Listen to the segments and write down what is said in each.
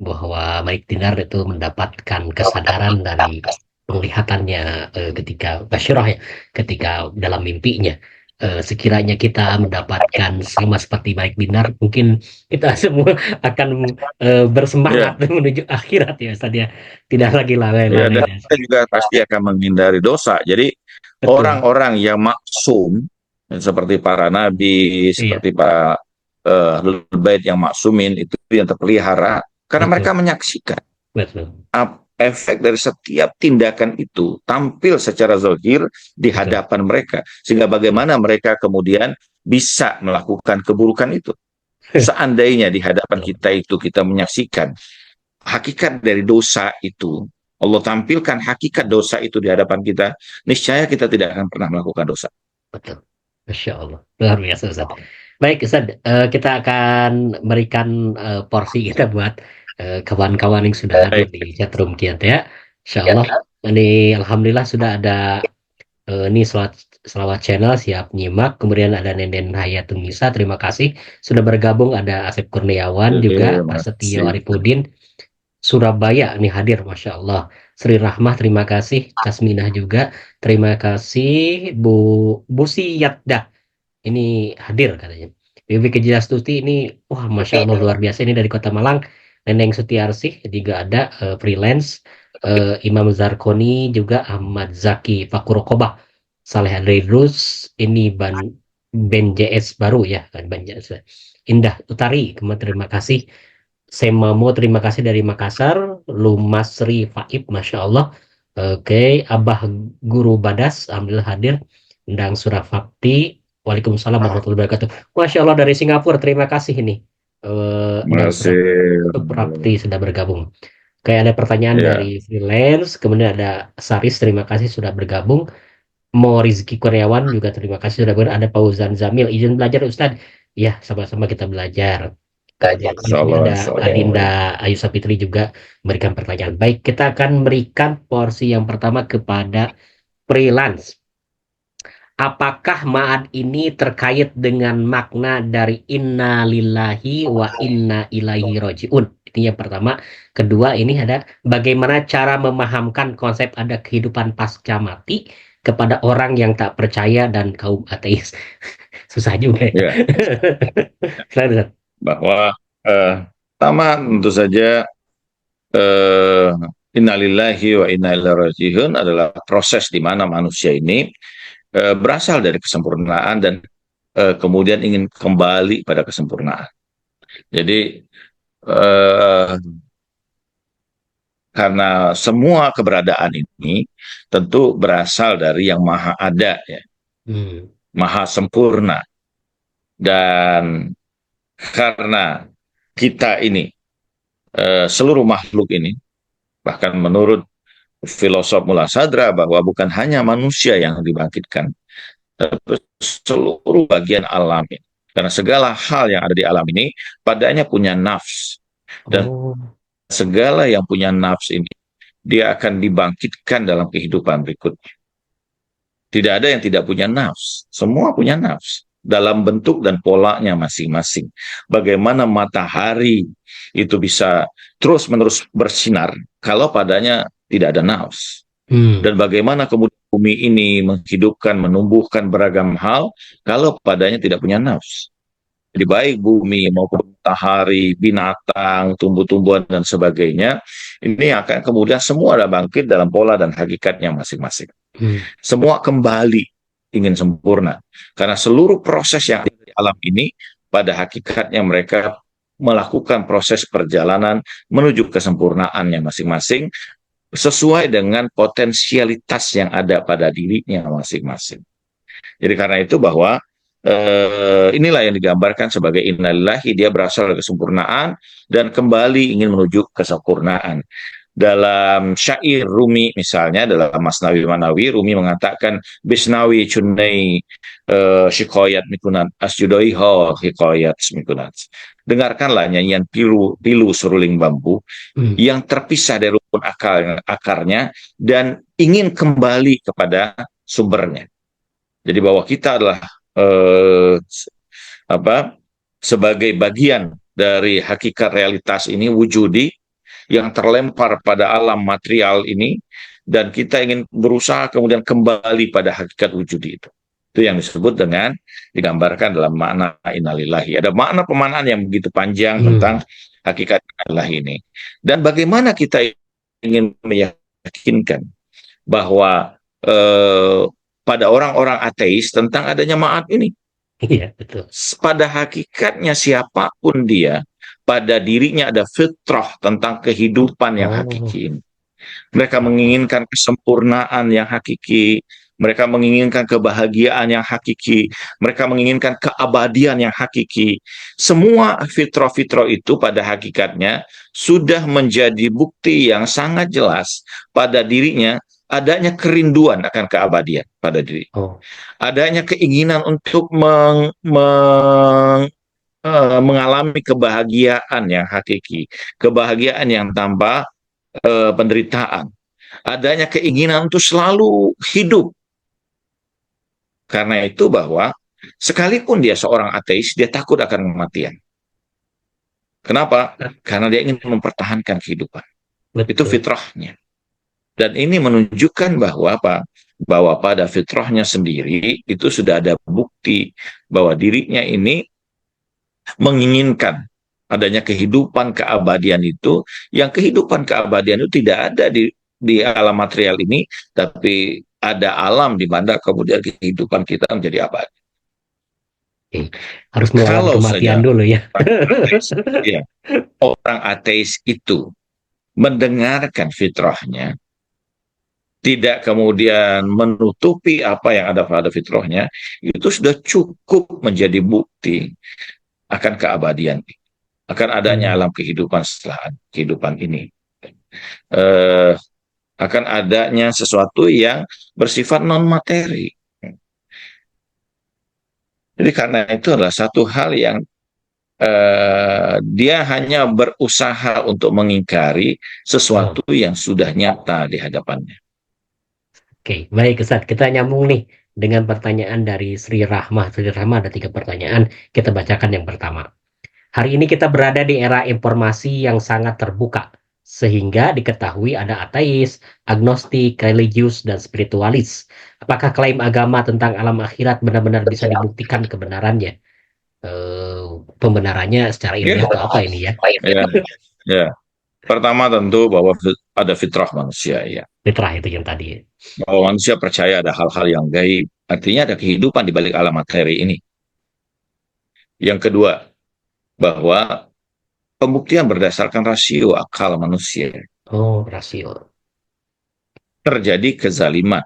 bahwa Mike Dinar itu mendapatkan kesadaran dari penglihatannya ketika Basyirah ya, ketika dalam mimpinya. Sekiranya kita mendapatkan sama seperti Mike Dinar, mungkin kita semua akan Ya, bersemangat menuju akhirat ya, Ustaz ya. Tidak lagi ya, lalai-lalai dan dan kita juga pasti akan menghindari dosa. Jadi betul. orang-orang yang maksum seperti para nabi, Iya, seperti para ahlul bait yang maksumin itu yang terpelihara karena mereka betul. menyaksikan Betul. efek dari setiap tindakan itu tampil secara zahir di Betul. hadapan mereka sehingga bagaimana mereka kemudian bisa melakukan keburukan itu. Seandainya di hadapan Betul. kita itu kita menyaksikan hakikat dari dosa itu, Allah tampilkan hakikat dosa itu di hadapan kita, niscaya kita tidak akan pernah melakukan dosa. Betul. Masya Allah. Luar biasa, Ustaz. Baik, Ustaz. Kita akan berikan porsi kita buat kawan-kawan yang sudah hadir Baik. di chat room kita ya. Insya Allah. Ini Alhamdulillah sudah ada ini selawat channel siap nyimak. Kemudian ada Nenden Hayatun Nisa. Terima kasih sudah bergabung. Ada Asep Kurniawan juga. Terima Prasetyo kasih. Arifudin. Surabaya ini hadir, Masya Allah. Sri Rahmah, terima kasih. Tasminah juga, terima kasih. Bu Busi Yatda, ini hadir katanya. Bibi Kejiastuti ini, wah Masya Allah luar biasa. Ini dari Kota Malang. Neneng Sutiarsih juga ada freelance. Imam Zarkoni juga Ahmad Zaki Fakurokobah. Saleh Adridrus, ini Ben JS baru ya. Ben JS. Indah Utari, terima kasih. Semamo, terima kasih dari Makassar. Lumasri Faib, Masya Allah. Oke, Abah Guru Badas, Alhamdulillah hadir. Undang Surafakti, Waalaikumsalam warahmatullahi wabarakatuh. Masya Allah dari Singapura, terima kasih ini. Terima Undang kasih. Surafakti sudah bergabung. Kayak ada pertanyaan Ya, dari freelance, kemudian ada Saris, terima kasih sudah bergabung. Mo Rizky Kurniawan juga terima kasih sudah bergabung. Ada Fauzan Zamil, izin belajar Ustadz. Ya, sama-sama kita belajar. Kemudian insya ini Allah, ada insya Allah. Adinda Ayu Sapitri juga memberikan pertanyaan. Baik, kita akan berikan porsi yang pertama kepada freelance. Apakah ma'ad ini terkait dengan makna dari inna lillahi wa inna ilaihi roji'un? Itu yang pertama. Kedua, ini ada bagaimana cara memahamkan konsep ada kehidupan pasca mati kepada orang yang tak percaya dan kaum ateis. Susah juga ya. Ya, Selain Ustaz. bahwa pertama tentu saja eh, innalillahi wa inna ilaihi raji'un adalah proses di mana manusia ini berasal dari kesempurnaan dan kemudian ingin kembali pada kesempurnaan. Jadi eh, karena semua keberadaan ini tentu berasal dari yang maha ada, ya, Hmm. maha sempurna. Dan karena kita ini, seluruh makhluk ini, bahkan menurut filosof Mula Sadra bahwa bukan hanya manusia yang dibangkitkan, tapi seluruh bagian alam ini. Karena segala hal yang ada di alam ini padanya punya nafs. Dan Oh. segala yang punya nafs ini, dia akan dibangkitkan dalam kehidupan berikutnya. Tidak ada yang tidak punya nafs. Semua punya nafs. Dalam bentuk dan polanya masing-masing. Bagaimana matahari itu bisa terus-menerus bersinar kalau padanya tidak ada nafs. Hmm. Dan bagaimana kemudian bumi ini menghidupkan, menumbuhkan beragam hal kalau padanya tidak punya nafs. Jadi baik bumi maupun matahari, binatang, tumbuh-tumbuhan dan sebagainya, ini akan kemudian semua ada bangkit dalam pola dan hakikatnya masing-masing. Hmm. Semua kembali ingin sempurna. Karena seluruh proses yang ada di alam ini, pada hakikatnya mereka melakukan proses perjalanan menuju kesempurnaannya masing-masing, sesuai dengan potensialitas yang ada pada dirinya masing-masing. Jadi karena itu bahwa inilah yang digambarkan sebagai innalillahi, dia berasal dari kesempurnaan dan kembali ingin menuju kesempurnaan. Dalam syair Rumi misalnya, dalam Masnawi Manawi, Rumi mengatakan Bisnawi cunai shikoyat mikunat asjudoi ho hikoyat mikunat. Dengarkanlah nyanyian pilu, pilu seruling bambu Hmm. yang terpisah dari rukun akarnya dan ingin kembali kepada sumbernya. Jadi bahwa kita adalah eh, apa sebagai bagian dari hakikat realitas ini wujudi, yang terlempar pada alam material ini, dan kita ingin berusaha kemudian kembali pada hakikat wujud itu. Itu yang disebut dengan, digambarkan dalam makna innalillahi. Ada makna pemanaan yang begitu panjang tentang hakikat innalillahi ini. Dan bagaimana kita ingin meyakinkan bahwa pada orang-orang ateis tentang adanya ma'ad ini. Iya, betul. Pada hakikatnya siapapun dia, pada dirinya ada fitrah tentang kehidupan yang hakiki ini. Mereka menginginkan kesempurnaan yang hakiki, mereka menginginkan kebahagiaan yang hakiki, mereka menginginkan keabadian yang hakiki. Semua fitrah-fitrah itu pada hakikatnya sudah menjadi bukti yang sangat jelas pada dirinya adanya kerinduan akan keabadian pada diri. Adanya keinginan untuk mengalami kebahagiaan yang hakiki, kebahagiaan yang tanpa penderitaan. Adanya keinginan untuk selalu hidup. Karena itu bahwa sekalipun dia seorang ateis, dia takut akan kematian. Kenapa? Karena dia ingin mempertahankan kehidupan. Betul. Itu fitrahnya. Dan ini menunjukkan bahwa apa? Bahwa pada fitrahnya sendiri itu sudah ada bukti bahwa dirinya ini menginginkan adanya kehidupan keabadian itu, yang kehidupan keabadian itu tidak ada di alam material ini, tapi ada alam di mana kemudian kehidupan kita menjadi abadi. Harus melawan kematian dulu ya. Ya. Orang ateis itu mendengarkan fitrahnya, tidak kemudian menutupi apa yang ada pada fitrahnya, itu sudah cukup menjadi bukti akan keabadian, akan adanya alam kehidupan setelah kehidupan ini. Akan adanya sesuatu yang bersifat non-materi. Jadi karena itu adalah satu hal yang dia hanya berusaha untuk mengingkari sesuatu yang sudah nyata di hadapannya. Oke, baik Ustaz. Kita nyambung nih dengan pertanyaan dari Sri Rahmah. Sri Rahmah ada 3 pertanyaan. Kita bacakan yang pertama. Hari ini kita berada di era informasi yang sangat terbuka, sehingga diketahui ada ateis, agnostik, religius, dan spiritualis. Apakah klaim agama tentang alam akhirat benar-benar bisa dibuktikan kebenarannya? Pembenarannya secara ilmiah atau apa ini ya? Ya. Pertama tentu bahwa ada fitrah manusia, ya. Fitrah itu yang tadi. Bahwa manusia percaya ada hal-hal yang gaib, artinya ada kehidupan di balik alam materi ini. Yang kedua, bahwa pembuktian berdasarkan rasio akal manusia. Oh, rasio. Terjadi kezaliman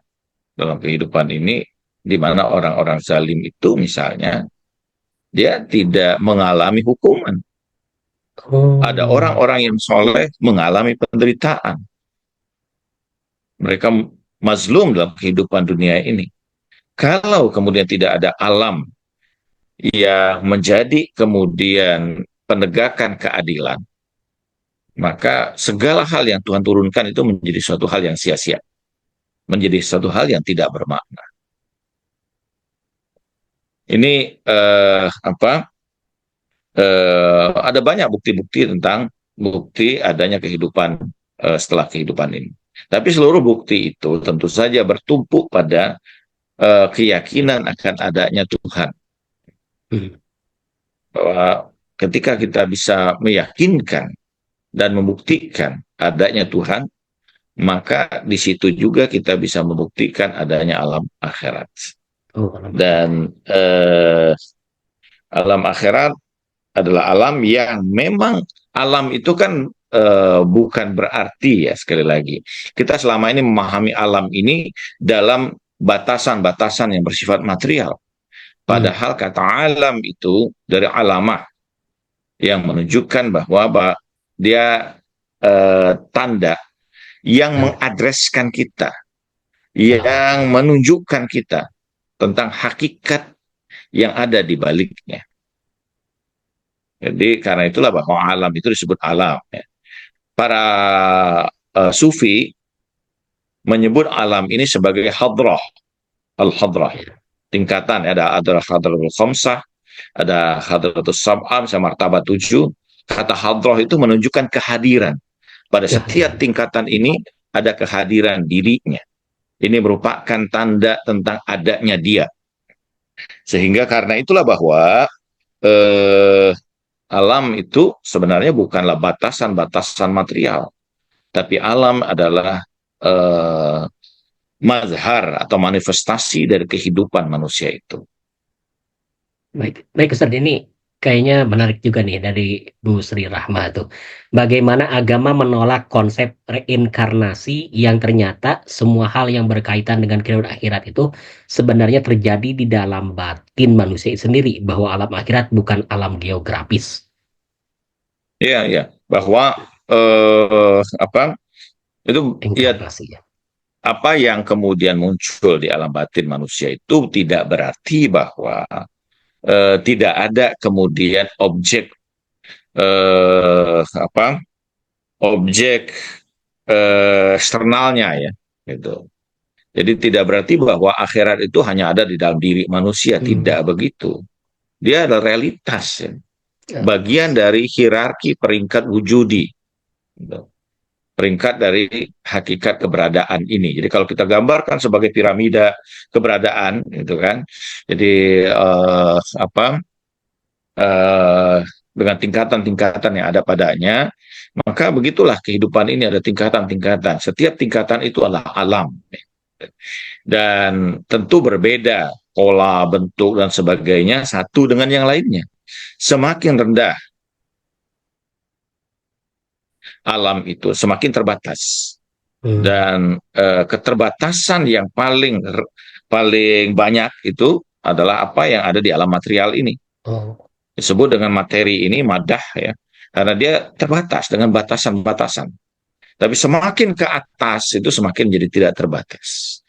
dalam kehidupan ini, di mana orang-orang zalim itu misalnya, dia tidak mengalami hukuman. Ada orang-orang yang soleh mengalami penderitaan. Mereka mazlum dalam kehidupan dunia ini. Kalau kemudian tidak ada alam yang menjadi kemudian penegakan keadilan, maka segala hal yang Tuhan turunkan itu menjadi suatu hal yang sia-sia, menjadi suatu hal yang tidak bermakna. Ini ada banyak bukti-bukti tentang bukti adanya kehidupan setelah kehidupan ini. Tapi seluruh bukti itu tentu saja bertumpu pada keyakinan akan adanya Tuhan. Bahwa ketika kita bisa meyakinkan dan membuktikan adanya Tuhan, maka di situ juga kita bisa membuktikan adanya alam akhirat. Dan alam akhirat adalah alam yang memang alam itu kan bukan berarti, ya, sekali lagi, kita selama ini memahami alam ini dalam batasan-batasan yang bersifat material. Padahal kata alam itu dari alamah yang menunjukkan bahwa dia tanda yang mengadreskan kita, yang menunjukkan kita tentang hakikat yang ada di baliknya. Jadi karena itulah bahwa alam itu disebut alam. Ya. Para sufi menyebut alam ini sebagai hadrah, al-hadrah. Tingkatan, ada hadratul khamsah, ada hadratul sab'ah, misalnya martabat 7. Kata hadrah itu menunjukkan kehadiran. Pada setiap Kehadiran. tingkatan ini ada kehadiran dirinya. Ini merupakan tanda tentang adanya dia. Sehingga karena itulah bahwa eh, alam itu sebenarnya bukanlah batasan-batasan material, tapi alam adalah eh, mazhar atau manifestasi dari kehidupan manusia itu. Baik, baik Ustaz, ini kayaknya menarik juga nih dari Bu Sri Rahma tuh. Bagaimana agama menolak konsep reinkarnasi yang ternyata semua hal yang berkaitan dengan kehidupan akhirat itu sebenarnya terjadi di dalam batin manusia sendiri, bahwa alam akhirat bukan alam geografis. Iya, ya, bahwa apa itu ya, Inkarnasi ya. apa yang kemudian muncul di alam batin manusia itu tidak berarti bahwa tidak ada kemudian objek apa objek eksternalnya ya gitu. Jadi tidak berarti bahwa akhirat itu hanya ada di dalam diri manusia, Hmm. tidak begitu. Dia adalah realitas ya. Ya. Bagian dari hierarki peringkat wujudi gitu. Peringkat dari hakikat keberadaan ini. Jadi kalau kita gambarkan sebagai piramida keberadaan gitu kan. Jadi apa dengan tingkatan-tingkatan yang ada padanya, maka begitulah kehidupan ini ada tingkatan-tingkatan. Setiap tingkatan itu adalah alam. Dan tentu berbeda pola, bentuk, dan sebagainya satu dengan yang lainnya. Semakin rendah alam itu, semakin terbatas. Hmm. Dan keterbatasan yang paling banyak itu adalah apa yang ada di alam material ini. Oh. Disebut dengan materi ini madah ya, karena dia terbatas dengan batasan-batasan. Tapi semakin ke atas itu semakin jadi tidak terbatas.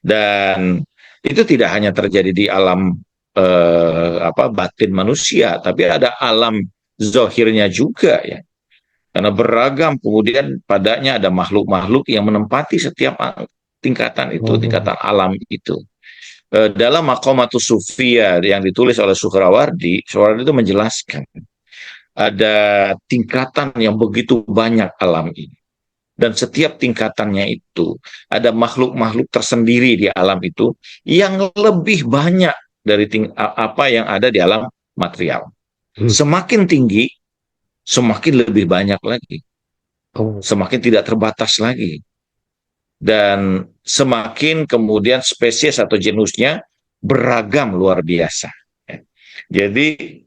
Dan itu tidak hanya terjadi di alam batin manusia, tapi ada alam zohirnya juga ya. Karena beragam kemudian padanya ada makhluk-makhluk yang menempati setiap tingkatan itu, Oh. tingkatan alam itu. Dalam Maqamatus Sufiyah yang ditulis oleh Suhrawardi itu menjelaskan ada tingkatan yang begitu banyak alam ini. Dan setiap tingkatannya itu ada makhluk-makhluk tersendiri di alam itu yang lebih banyak dari apa yang ada di alam material. Hmm. Semakin tinggi, semakin lebih banyak lagi. Oh. Semakin tidak terbatas lagi. Dan semakin kemudian spesies atau genusnya beragam luar biasa. Jadi,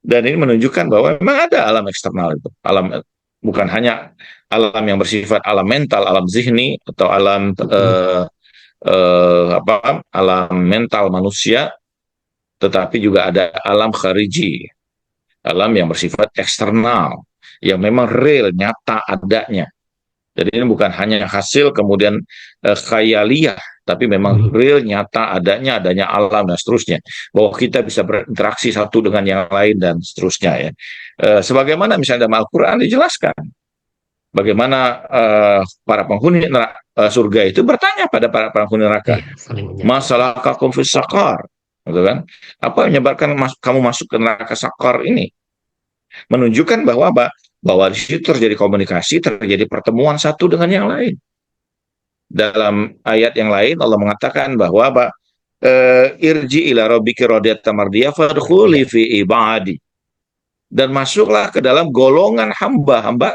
dan ini menunjukkan bahwa memang ada alam eksternal itu. Alam bukan hanya alam yang bersifat alam mental, alam zihni, atau alam Hmm. alam mental manusia, tetapi juga ada alam khariji, alam yang bersifat eksternal, yang memang real, nyata adanya. Jadi ini bukan hanya hasil kemudian khayaliyah, tapi memang Hmm. real, nyata adanya alam dan seterusnya. Bahwa kita bisa berinteraksi satu dengan yang lain dan seterusnya ya. Sebagaimana misalnya dalam Al-Quran dijelaskan, bagaimana para penghuni surga itu bertanya pada para penghuni neraka, Iya, saling menyapa. masalah kakum fis sakar, gitu kan? Apa yang menyebabkan kamu masuk ke neraka sakar ini? Menunjukkan bahwa apa? Bahwa di situ terjadi komunikasi, terjadi pertemuan satu dengan yang lain. Dalam ayat yang lain Allah mengatakan bahwa apa? Irji ila rabbiki radiyatan mardiyah fadkhuli Iya. fi ibadi. Dan masuklah ke dalam golongan hamba-hamba.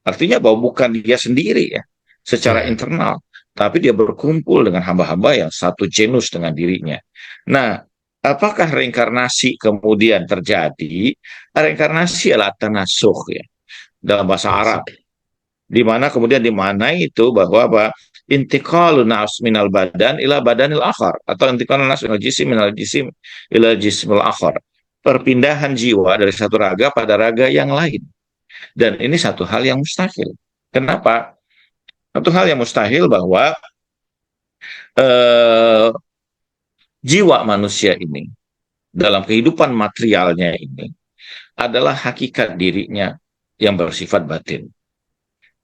Artinya bahwa bukan dia sendiri ya, secara Iya. internal, tapi dia berkumpul dengan hamba-hamba yang satu genus dengan dirinya. Nah, apakah reinkarnasi kemudian terjadi? Reinkarnasi adalah tanasuh ya, dalam bahasa Arab, Masuk. di mana kemudian dimanai itu bahwa apa? Intiqalun nas minal badan ila badanil akhar, atau intiqalun nas minal jisim minal jisim ila jismil akhar. Perpindahan jiwa dari satu raga pada raga yang lain. Dan ini satu hal yang mustahil. Kenapa? Satu hal yang mustahil bahwa eh, jiwa manusia ini dalam kehidupan materialnya ini adalah hakikat dirinya yang bersifat batin.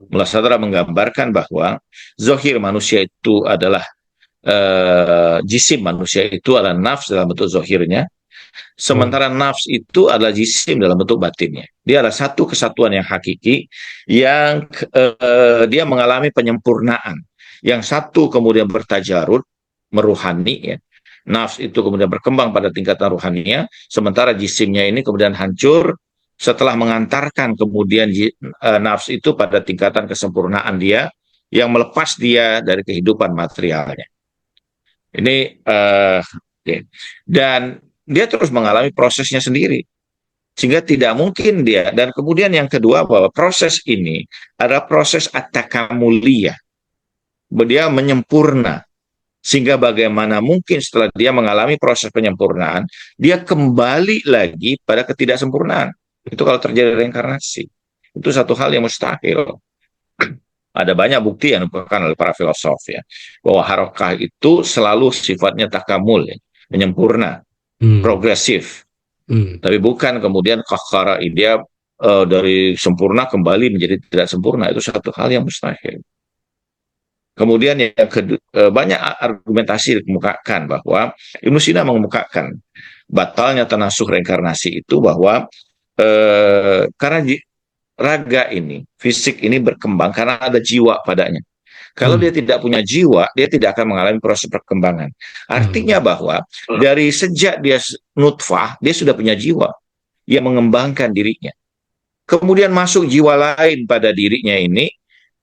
Mullah Sadra menggambarkan bahwa zohir manusia itu adalah jisim manusia itu adalah nafs dalam bentuk zohirnya, Sementara nafs itu adalah jisim dalam bentuk batinnya. Dia adalah satu kesatuan yang hakiki yang dia mengalami penyempurnaan. Yang satu kemudian bertajarud, meruhani ya. Nafs itu kemudian berkembang pada tingkatan ruhaninya, sementara jisimnya ini kemudian hancur setelah mengantarkan kemudian nafs itu pada tingkatan kesempurnaan dia yang melepas dia dari kehidupan materialnya. Ini okay. Dan dia terus mengalami prosesnya sendiri sehingga tidak mungkin dia. Dan kemudian yang kedua bahwa proses ini adalah proses at-takamuliyah, dia menyempurna sehingga bagaimana mungkin setelah dia mengalami proses penyempurnaan dia kembali lagi pada ketidaksempurnaan. Itu kalau terjadi reinkarnasi itu satu hal yang mustahil. Ada banyak bukti yang diberikan oleh para filosof ya bahwa harokah itu selalu sifatnya takamul ya, menyempurna, progresif. Tapi bukan kemudian kakara dia dari sempurna kembali menjadi tidak sempurna. Itu satu hal yang mustahil. Kemudian yang kedua, banyak argumentasi dikemukakan bahwa Ibnu Sina mengemukakan batalnya tanasuh reinkarnasi itu bahwa karena raga ini, fisik ini berkembang karena ada jiwa padanya. Kalau dia tidak punya jiwa, dia tidak akan mengalami proses perkembangan. Artinya bahwa dari sejak dia nutfah, dia sudah punya jiwa yang mengembangkan dirinya. Kemudian masuk jiwa lain pada dirinya ini,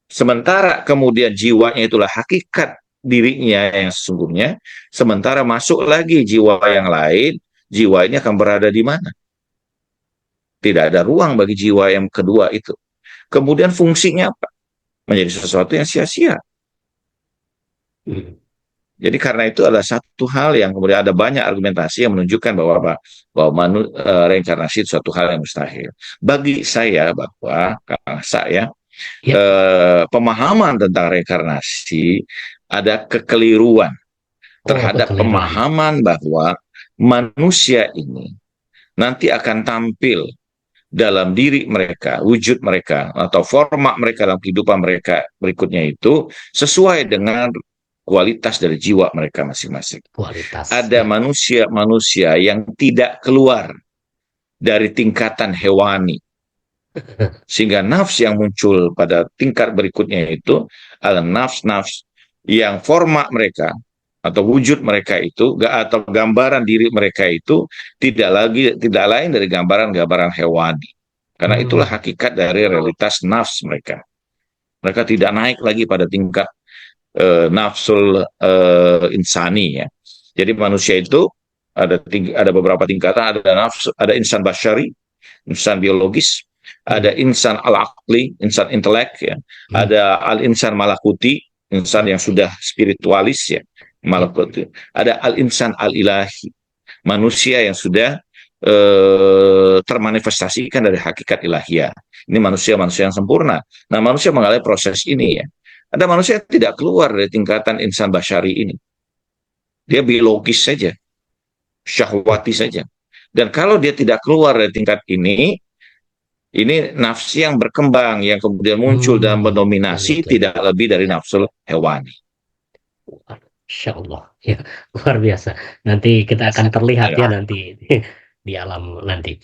sementara kemudian jiwanya itulah hakikat dirinya yang sesungguhnya, sementara masuk lagi jiwa yang lain, jiwa ini akan berada di mana? Tidak ada ruang bagi jiwa yang kedua itu. Kemudian fungsinya apa? Menjadi sesuatu yang sia-sia. Jadi karena itu adalah satu hal yang kemudian ada banyak argumentasi yang menunjukkan bahwa reinkarnasi itu suatu hal yang mustahil. Bagi saya bahwa pemahaman tentang reinkarnasi ada kekeliruan terhadap pemahaman bahwa manusia ini nanti akan tampil dalam diri mereka, wujud mereka, atau format mereka dalam kehidupan mereka berikutnya itu sesuai dengan kualitas dari jiwa mereka masing-masing. Ada manusia-manusia yang tidak keluar dari tingkatan hewani, sehingga nafs yang muncul pada tingkat berikutnya itu adalah nafs-nafs yang format mereka atau wujud mereka itu atau gambaran diri mereka itu tidak lain dari gambaran-gambaran hewani. Karena itulah hakikat dari realitas nafs mereka. Mereka tidak naik lagi pada tingkat nafsul insani ya. Jadi manusia itu ada beberapa tingkatan, ada insan basyari, insan biologis, ada insan al-aqli, insan intelek ya. Ada al-insan malakuti, insan yang sudah spiritualis ya. Malakuti. Ada al-insan al-ilahi, manusia yang sudah termanifestasikan dari hakikat ilahiyah. Ini manusia-manusia yang sempurna. Nah, manusia mengalami proses ini ya. Ada manusia yang tidak keluar dari tingkatan insan basyari ini. Dia biologis saja, syahwati saja. Dan kalau dia tidak keluar dari tingkat ini nafsu yang berkembang, yang kemudian muncul dan mendominasi tidak lebih dari nafsu hewani. Insya Allah ya, luar biasa. Nanti kita akan terlihat ya nanti di alam nanti.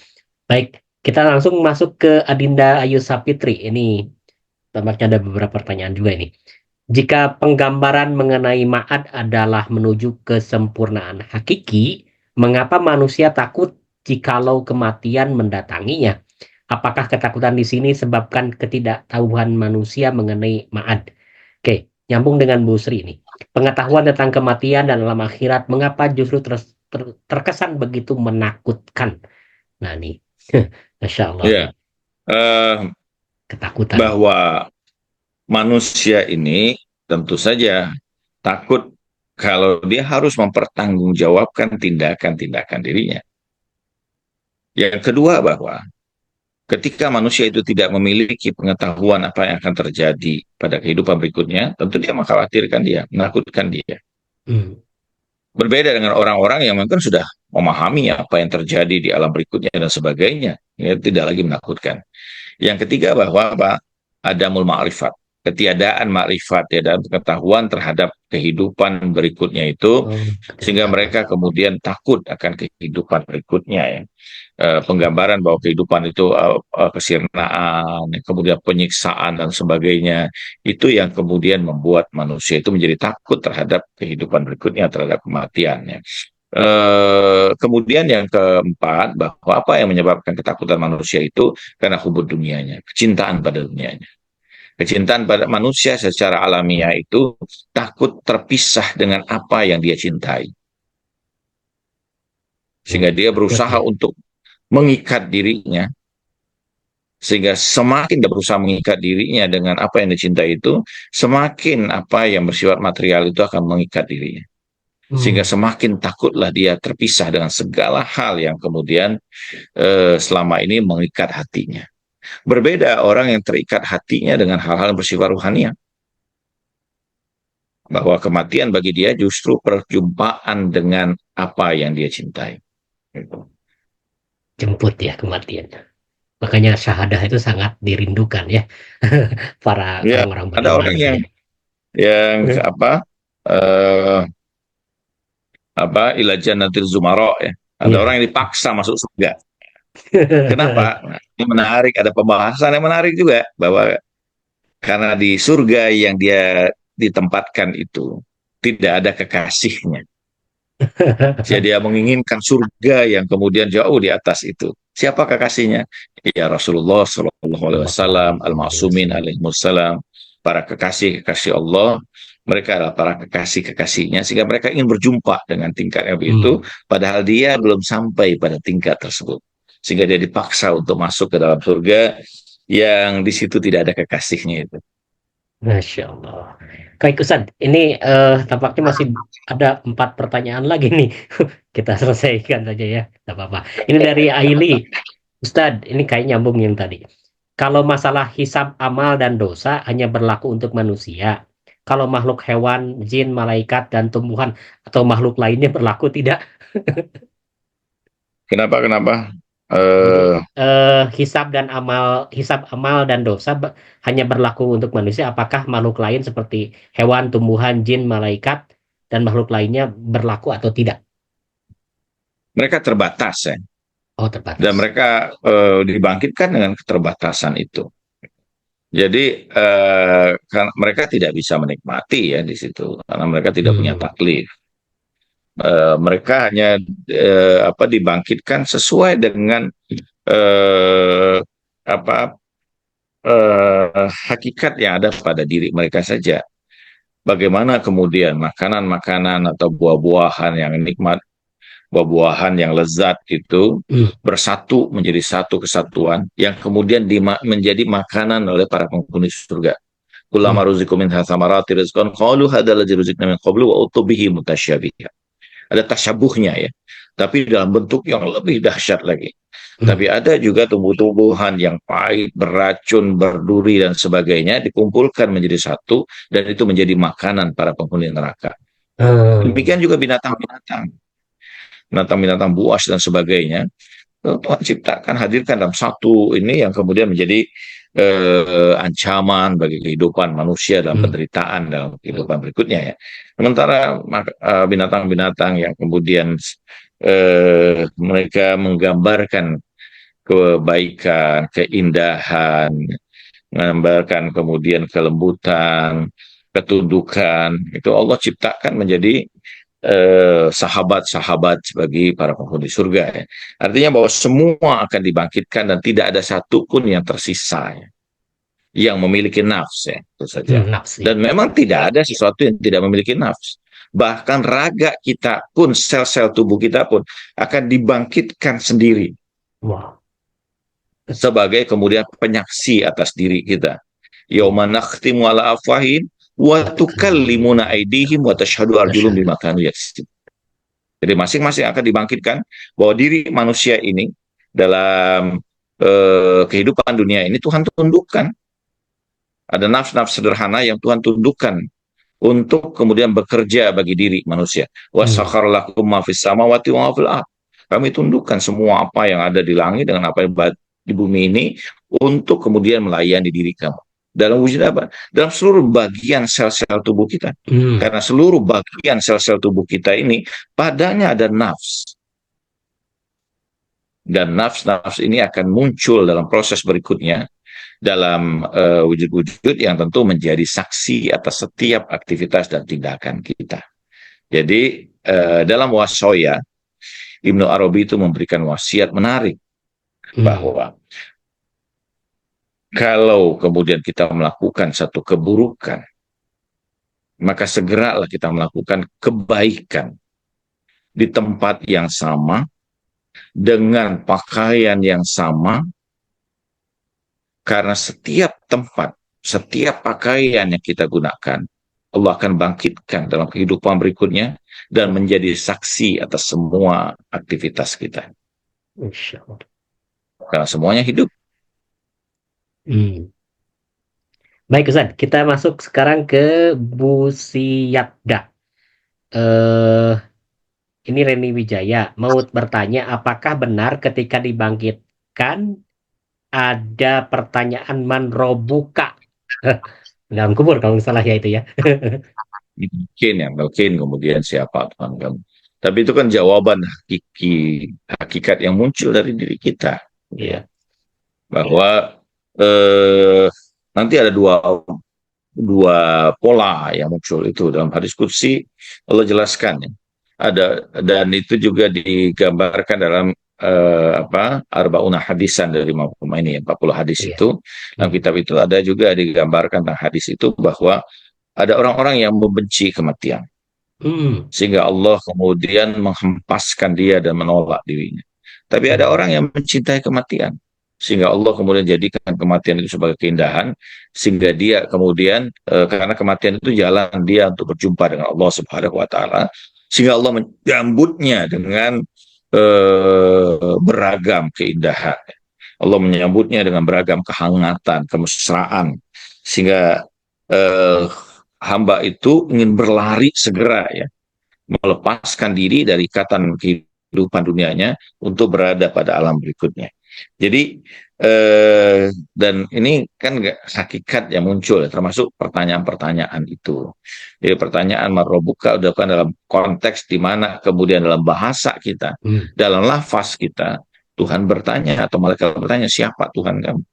Baik, kita langsung masuk ke Adinda Ayu Sapitri. Ini tampaknya ada beberapa pertanyaan juga ini. Jika penggambaran mengenai ma'ad adalah menuju kesempurnaan hakiki, mengapa manusia takut jikalau kematian mendatanginya? Apakah ketakutan di sini sebabkan ketidaktahuan manusia mengenai ma'ad? Oke, nyambung dengan Bu Sri ini. Pengetahuan tentang kematian dan alam akhirat, mengapa justru terkesan begitu menakutkan? Nah nih, Masya Allah. Ya, ketakutan. Bahwa manusia ini tentu saja takut kalau dia harus mempertanggungjawabkan tindakan-tindakan dirinya. Yang kedua bahwa ketika manusia itu tidak memiliki pengetahuan apa yang akan terjadi pada kehidupan berikutnya, tentu dia mengkhawatirkan dia, menakutkan dia. Berbeda dengan orang-orang yang mungkin sudah memahami apa yang terjadi di alam berikutnya dan sebagainya, ya, tidak lagi menakutkan. Yang ketiga bahwa adamul ma'rifat, ketiadaan makrifat, tiadaan pengetahuan terhadap kehidupan berikutnya itu, Oh, sehingga ketetapan. mereka kemudian takut akan kehidupan berikutnya ya. Penggambaran bahwa kehidupan itu kesirnaan, kemudian penyiksaan dan sebagainya, itu yang kemudian membuat manusia itu menjadi takut terhadap kehidupan berikutnya, terhadap kematian ya. Kemudian yang keempat, bahwa apa yang menyebabkan ketakutan manusia itu karena hubud dunianya, kecintaan pada dunianya. Kecintaan pada manusia secara alamiah itu takut terpisah dengan apa yang dia cintai. Sehingga dia Takut berusaha ya. untuk mengikat dirinya, sehingga semakin dia berusaha mengikat dirinya dengan apa yang dicintai itu, semakin apa yang bersifat material itu akan mengikat dirinya. Sehingga Hmm, semakin takutlah dia terpisah dengan segala hal yang kemudian selama ini mengikat hatinya. Berbeda orang yang terikat hatinya dengan hal-hal yang bersifat ruhania, bahwa kematian bagi dia justru perjumpaan dengan apa yang dia cintai. jemput ya kematian. Makanya syahadah itu sangat dirindukan ya para Ya, orang-orang ada beriman orang itu yang ya. eh, apa ila jannatil zumara ya. Ada Iya. orang yang dipaksa masuk surga. Kenapa? Nah, ini menarik, ada pembahasan yang menarik juga bahwa karena di surga yang dia ditempatkan itu tidak ada kekasihnya. Jadi dia menginginkan surga yang kemudian jauh di atas itu. Siapa kekasihnya? Ya Rasulullah Shallallahu Alaihi Wasallam, Sallallahu alaihi Al-Ma'sumin wasallam. alaihi wasallam, para kekasih-kekasih Allah. Mereka adalah para kekasih-kekasihnya, sehingga mereka ingin berjumpa dengan tingkatnya begitu, Hmm, padahal dia belum sampai pada tingkat tersebut. Sehingga dia dipaksa untuk masuk ke dalam surga yang di situ tidak ada kekasihnya itu. Masya Allah. Kak Ustadz, ini tampaknya masih ada 4 pertanyaan lagi nih. Kita selesaikan saja ya, tidak apa-apa. Ini dari Aili. Ustadz, ini kayak nyambung yang tadi. Kalau masalah hisab amal dan dosa hanya berlaku untuk manusia. Kalau makhluk hewan, jin, malaikat, dan tumbuhan atau makhluk lainnya berlaku tidak? Kenapa? Kenapa? Jadi Eh, hisab amal dan dosa hanya berlaku untuk manusia. Apakah makhluk lain seperti hewan, tumbuhan, jin, malaikat, dan makhluk lainnya berlaku atau tidak? Mereka terbatas ya, Oh, dan terbatas. mereka dibangkitkan dengan keterbatasan itu. Jadi kan mereka tidak bisa menikmati ya di situ karena mereka tidak punya Hmm. taklif. Mereka hanya apa dibangkitkan sesuai dengan eh, apa hakikat yang ada pada diri mereka saja. Bagaimana kemudian makanan-makanan atau buah-buahan yang nikmat, buah-buahan yang lezat itu Hmm. bersatu menjadi satu kesatuan yang kemudian menjadi makanan oleh para penghuni surga. Kullama Hmm. ruziku min thamarati rizqan qalu hadza ladzi ruzikna min qablu wa utubihi mutasyabiha. Ada tasyabuhnya ya. Tapi dalam bentuk yang lebih dahsyat lagi. Hmm. Tapi ada juga tumbuh-tumbuhan yang pahit, beracun, berduri dan sebagainya dikumpulkan menjadi satu dan itu menjadi makanan para penghuni neraka. Hmm. Demikian juga binatang-binatang, binatang-binatang buas dan sebagainya. Tuhan ciptakan, hadirkan dalam satu ini yang kemudian menjadi ancaman bagi kehidupan manusia dalam Hmm. penderitaan dalam kehidupan berikutnya ya. Sementara binatang-binatang yang kemudian mereka menggambarkan kebaikan, keindahan, menggambarkan kemudian kelembutan, ketundukan, itu Allah ciptakan menjadi sahabat-sahabat bagi para penghuni surga ya. Artinya bahwa semua akan dibangkitkan dan tidak ada satupun yang tersisa ya, yang memiliki nafs ya, itu saja. Hmm. Nafsi. Dan memang tidak ada sesuatu yang tidak memiliki nafs. Bahkan raga kita pun, sel-sel tubuh kita pun akan dibangkitkan sendiri Wow. sebagai kemudian penyaksi atas diri kita. Yauma nakhtimu ala afwahim wa tukallimuna aydihim wa tashhadu arjulum Masya bima kanu yaksibun. Jadi masing-masing akan dibangkitkan bahwa diri manusia ini dalam kehidupan dunia ini Tuhan tundukkan. Ada nafs-nafs sederhana yang Tuhan tundukkan untuk kemudian bekerja bagi diri manusia. Wa Hmm. sakhar lakum ma fis samawati wa ma fil ard. Kami tundukkan semua apa yang ada di langit dengan apa yang di bumi ini untuk kemudian melayani diri kamu. Dalam wujud apa? Dalam seluruh bagian sel-sel tubuh kita. Karena seluruh bagian sel-sel tubuh kita ini padanya ada nafs. Dan nafs-nafs ini akan muncul dalam proses berikutnya dalam wujud-wujud yang tentu menjadi saksi atas setiap aktivitas dan tindakan kita. Jadi dalam wasoya, Ibnu Arabi itu memberikan wasiat menarik bahwa kalau kemudian kita melakukan satu keburukan, maka segeralah kita melakukan kebaikan di tempat yang sama, dengan pakaian yang sama, karena setiap tempat, setiap pakaian yang kita gunakan, Allah akan bangkitkan dalam kehidupan berikutnya dan menjadi saksi atas semua aktivitas kita. Insya Allah. Karena semuanya hidup. Baik Ustaz, kita masuk sekarang ke Bu Siyapda. Ini Reni Wijaya mau bertanya, apakah benar ketika dibangkitkan ada pertanyaan man robuka dalam kubur kalau nggak salah ya itu ya. Mungkin kemudian siapa Tuhan kamu. Tapi itu kan jawaban hakikat yang muncul dari diri kita. Iya. Bahwa nanti ada dua pola yang muncul itu dalam hadis qudsi. Allah jelaskan ya. Dan itu juga digambarkan dalam Arba'una hadisan dari Imam Khomeini, 40 hadis itu. Dalam kitab itu ada juga digambarkan tentang hadis itu bahwa ada orang-orang yang membenci kematian. Sehingga Allah kemudian menghempaskan dia dan menolak dirinya. Tapi ada orang yang mencintai kematian. Sehingga Allah kemudian jadikan kematian itu sebagai keindahan. Sehingga dia kemudian, karena kematian itu jalan dia untuk berjumpa dengan Allah Subhanahu wa Ta'ala. Sehingga Allah menyambutnya dengan beragam keindahan. Allah menyambutnya dengan beragam kehangatan, kemesraan. Sehingga hamba itu ingin berlari segera ya, melepaskan diri dari ikatan kehidupan dunianya untuk berada pada alam berikutnya. Jadi dan ini kan hakikat yang muncul, termasuk pertanyaan-pertanyaan itu. Jadi pertanyaan marrobuka udah kan dalam konteks di mana kemudian dalam bahasa kita, dalam lafaz kita, Tuhan bertanya atau malaikat bertanya, siapa Tuhan kamu?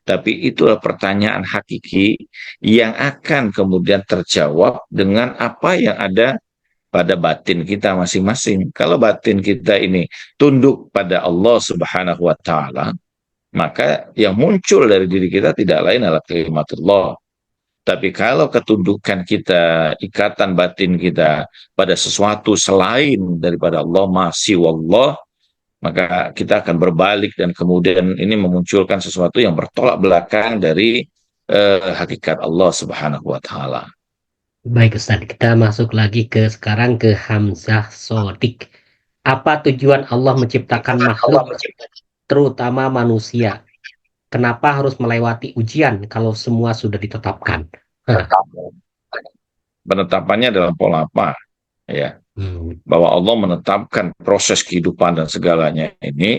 Tapi itulah pertanyaan hakiki yang akan kemudian terjawab dengan apa yang ada pada batin kita masing-masing. Kalau batin kita ini tunduk pada Allah Subhanahu wa Ta'ala, maka yang muncul dari diri kita tidak lain adalah kalimatullah. Tapi kalau ketundukan kita, ikatan batin kita pada sesuatu selain daripada Allah, masih wallah, maka kita akan berbalik dan kemudian ini memunculkan sesuatu yang bertolak belakang dari hakikat Allah Subhanahu wa Ta'ala. Baik Ustaz, kita masuk lagi sekarang ke Hamzah Sodik. Apa tujuan Allah menciptakan makhluk, terutama manusia? Kenapa harus melewati ujian kalau semua sudah ditetapkan? Penetapannya dalam pola apa? Ya, bahwa Allah menetapkan proses kehidupan dan segalanya ini,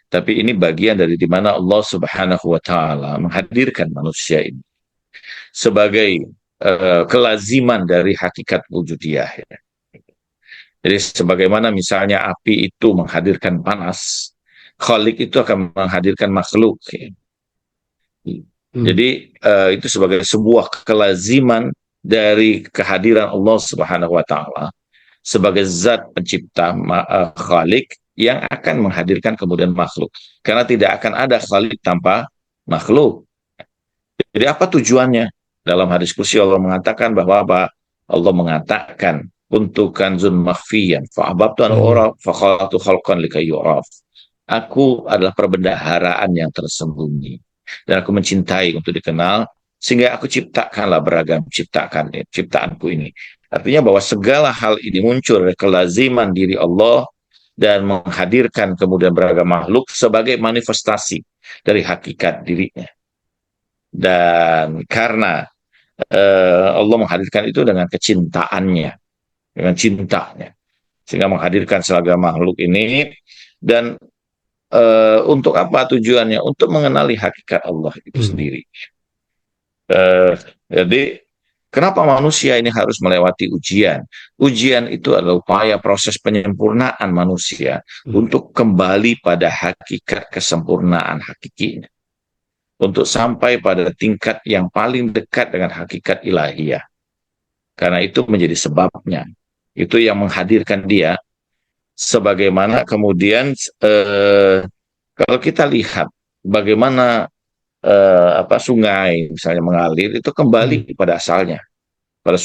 tapi ini bagian dari di mana Allah Subhanahu wa Ta'ala menghadirkan manusia ini sebagai kelaziman dari hakikat wujudiyah. Ya. Jadi sebagaimana misalnya api itu menghadirkan panas, Khalik itu akan menghadirkan makhluk. Ya. Jadi itu sebagai sebuah kelaziman dari kehadiran Allah Subhanahu wa Ta'ala sebagai zat pencipta Khalik yang akan menghadirkan kemudian makhluk. Karena tidak akan ada Khalik tanpa makhluk. Jadi apa tujuannya? Dalam hadis qudsi Allah mengatakan bahwa apa? Allah mengatakan untuk kanzun makhfiyan fa'ababtu an uraf fakhalatu khalqan likai yuraf. Aku adalah perbendaharaan yang tersembunyi dan aku mencintai untuk dikenal, sehingga aku ciptakanlah beragam ciptaanku ini. Artinya bahwa segala hal ini muncul dari kelaziman diri Allah dan menghadirkan kemudian beragam makhluk sebagai manifestasi dari hakikat dirinya. Dan karena Allah menghadirkan itu dengan kecintaannya, dengan cintanya, sehingga menghadirkan seragam makhluk ini. Dan untuk apa tujuannya? Untuk mengenali hakikat Allah itu sendiri. Eh, jadi kenapa manusia ini harus melewati ujian? Ujian itu adalah upaya proses penyempurnaan manusia Hmm. untuk kembali pada hakikat kesempurnaan hakikinya, untuk sampai pada tingkat yang paling dekat dengan hakikat ilahiyah. Karena itu menjadi sebabnya. Itu yang menghadirkan dia. Sebagaimana kemudian kalau kita lihat bagaimana sungai misalnya mengalir itu Hmm. kembali pada asalnya, pada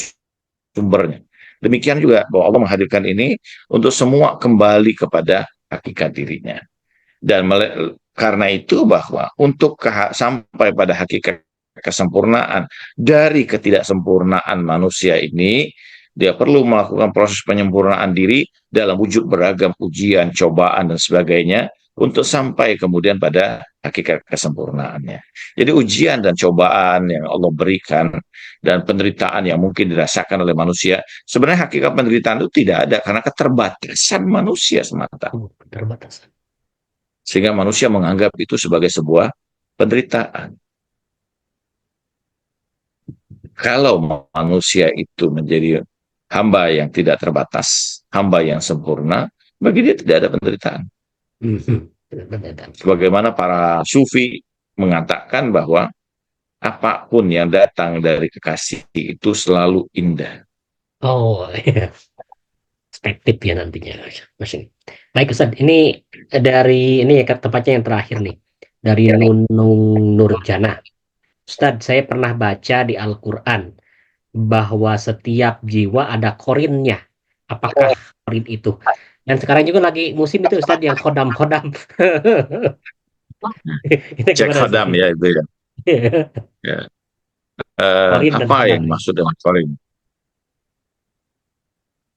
sumbernya. Demikian juga bahwa Allah menghadirkan ini untuk semua kembali kepada hakikat dirinya. Dan karena itu bahwa untuk sampai pada hakikat kesempurnaan dari ketidaksempurnaan manusia ini, dia perlu melakukan proses penyempurnaan diri dalam wujud beragam ujian, cobaan, dan sebagainya untuk sampai kemudian pada hakikat kesempurnaannya. Jadi ujian dan cobaan yang Allah berikan dan penderitaan yang mungkin dirasakan oleh manusia, sebenarnya hakikat penderitaan itu tidak ada karena keterbatasan manusia semata. Keterbatasan. Sehingga manusia menganggap itu sebagai sebuah penderitaan. Kalau manusia itu menjadi hamba yang tidak terbatas, hamba yang sempurna, bagi dia tidak ada penderitaan. Mhm. Keterbatasan. Sebagaimana para sufi mengatakan bahwa apapun yang datang dari kekasih itu selalu indah. Oh, iya. Perspektif ya nantinya. Masih. Baik Ustaz, ini dari ini ya tempatnya yang terakhir nih. Dari Nunung Nurjana. Ustaz, saya pernah baca di Al-Quran bahwa setiap jiwa ada korinnya. Apakah korin itu? Dan sekarang juga lagi musim itu Ustaz yang kodam-kodam. Itu Cek gimana Ustaz? Khodam ya itu ya. Ya. Korin dan Apa kodam yang ini. maksud dengan korin?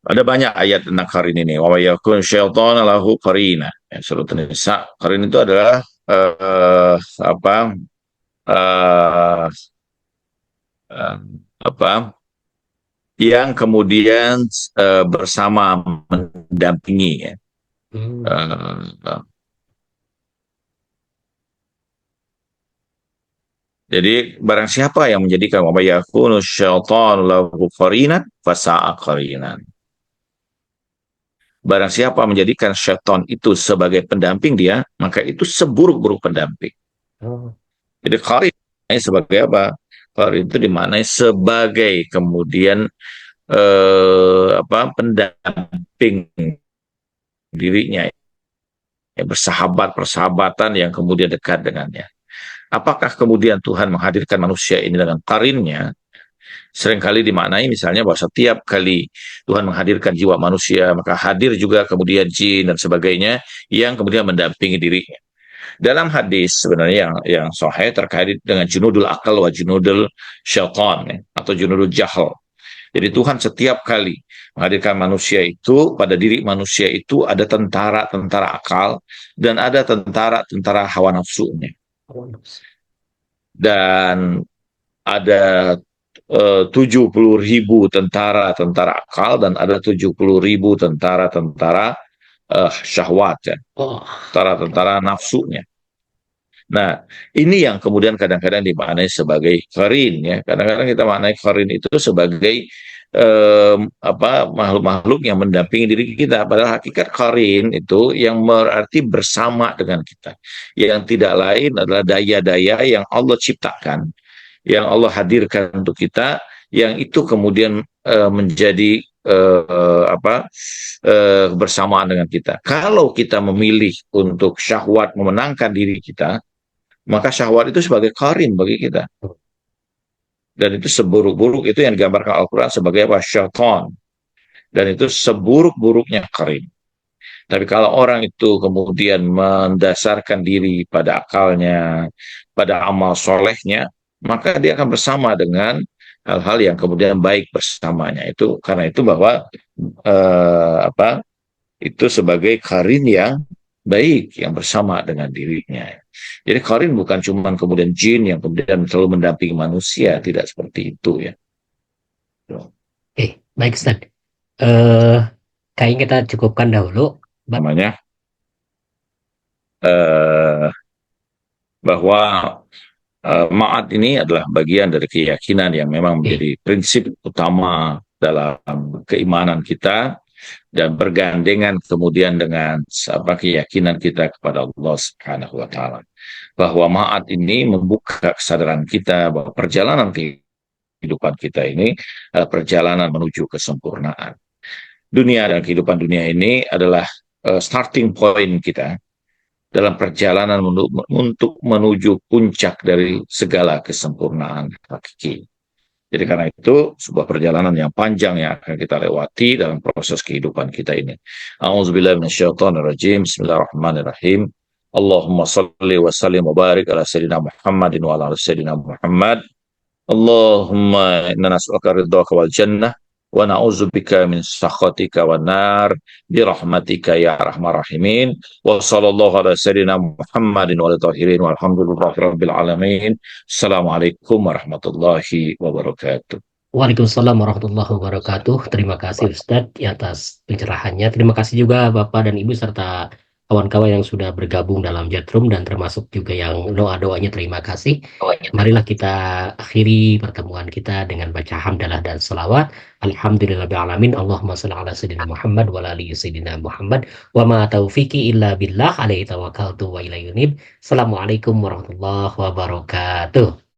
Ada banyak ayat tentang karin ini. Wa yakun syaitan lahu qarina. Ya, surat Nisa. Karin itu adalah uh, apa uh, uh, apa yang kemudian bersama mendampingi ya. Hmm. Uh, jadi barang siapa yang menjadikan wa yakun syaitan lahu qarina fasa'a qarinan. Barang siapa menjadikan syaitan itu sebagai pendamping dia, maka itu seburuk-buruk pendamping. Oh. Jadi qarin sebagai apa? Qarin itu dimaknai sebagai kemudian pendamping dirinya, ya, bersahabat, persahabatan yang kemudian dekat dengannya. Apakah kemudian Tuhan menghadirkan manusia ini dengan qarinnya? Seringkali dimaknai misalnya bahwa setiap kali Tuhan menghadirkan jiwa manusia, maka hadir juga kemudian jin dan sebagainya yang kemudian mendampingi dirinya. Dalam hadis sebenarnya yang sahih terkait dengan junudul akal wa junudul syaitan ya, atau junudul jahal. Jadi Tuhan setiap kali menghadirkan manusia itu, pada diri manusia itu ada tentara-tentara akal dan ada tentara-tentara hawa nafsunya. Dan ada 70.000 tentara-tentara akal dan ada 70.000 tentara-tentara syahwat ya, Oh. tentara-tentara nafsunya. Nah, ini yang kemudian kadang-kadang dimaknai sebagai qarin ya. Kadang-kadang kita maknai qarin itu sebagai makhluk-makhluk yang mendampingi diri kita. Padahal hakikat qarin itu yang berarti bersama dengan kita. Yang tidak lain adalah daya-daya yang Allah ciptakan, yang Allah hadirkan untuk kita, yang itu kemudian menjadi bersamaan dengan kita. Kalau kita memilih untuk syahwat memenangkan diri kita, maka syahwat itu sebagai qarin bagi kita. Dan itu seburuk-buruk itu yang digambarkan Al-Quran sebagai apa? Syaitan. Dan itu seburuk-buruknya qarin. Tapi kalau orang itu kemudian mendasarkan diri pada akalnya, pada amal solehnya, maka dia akan bersama dengan hal-hal yang kemudian baik bersamanya. Itu karena itu bahwa eh, apa itu sebagai qarin yang baik yang bersama dengan dirinya. Jadi qarin bukan cuma kemudian jin yang kemudian selalu mendampingi manusia, tidak seperti itu ya. Oke, baik Ustaz. Eh, Kayaknya kita cukupkan dahulu. Namanya eh, bahwa Ma'at ini adalah bagian dari keyakinan yang memang Oke. menjadi prinsip utama dalam keimanan kita dan bergandengan kemudian dengan keyakinan kita kepada Allah Subhanahu wa taala. Bahwa ma'at ini membuka kesadaran kita bahwa perjalanan kehidupan kita ini adalah perjalanan menuju kesempurnaan. Dunia dan kehidupan dunia ini adalah starting point kita dalam perjalanan untuk menuju puncak dari segala kesempurnaan hakiki. Jadi karena itu sebuah perjalanan yang panjang yang akan kita lewati dalam proses kehidupan kita ini. A'udzubillahi minasyaitonirrajim. Bismillahirrahmanirrahim. Allahumma salli wa sallim wa barik ala sayyidina Muhammadin wa ala sayyidina Muhammad. Allahumma inna nas'aluka ridhaka wal jannah wa na'udzubika min sakhatika wan nar bi rahmatika ya arhamar rahimin. Wa sallallahu ala sayyidina Muhammadin wa ala tahirin walhamdulillahi rabbil alamin. Assalamualaikum warahmatullahi wabarakatuh. Waalaikumsalam warahmatullahi wabarakatuh. Terima kasih Ustadz atas pencerahannya. Terima kasih juga Bapak dan Ibu serta kawan-kawan yang sudah bergabung dalam Jetrum dan termasuk juga yang doa-doanya terima kasih. Marilah kita akhiri pertemuan kita dengan baca hamdalah dan salawat. Alhamdulillahirrahmanirrahim. Allahumma salli ala sayyidina Muhammad wa ala ali sayyidina Muhammad. Wa ma taufiqi illa billah alaihi tawakkaltu wa ilaihi unib. Assalamualaikum warahmatullahi wabarakatuh.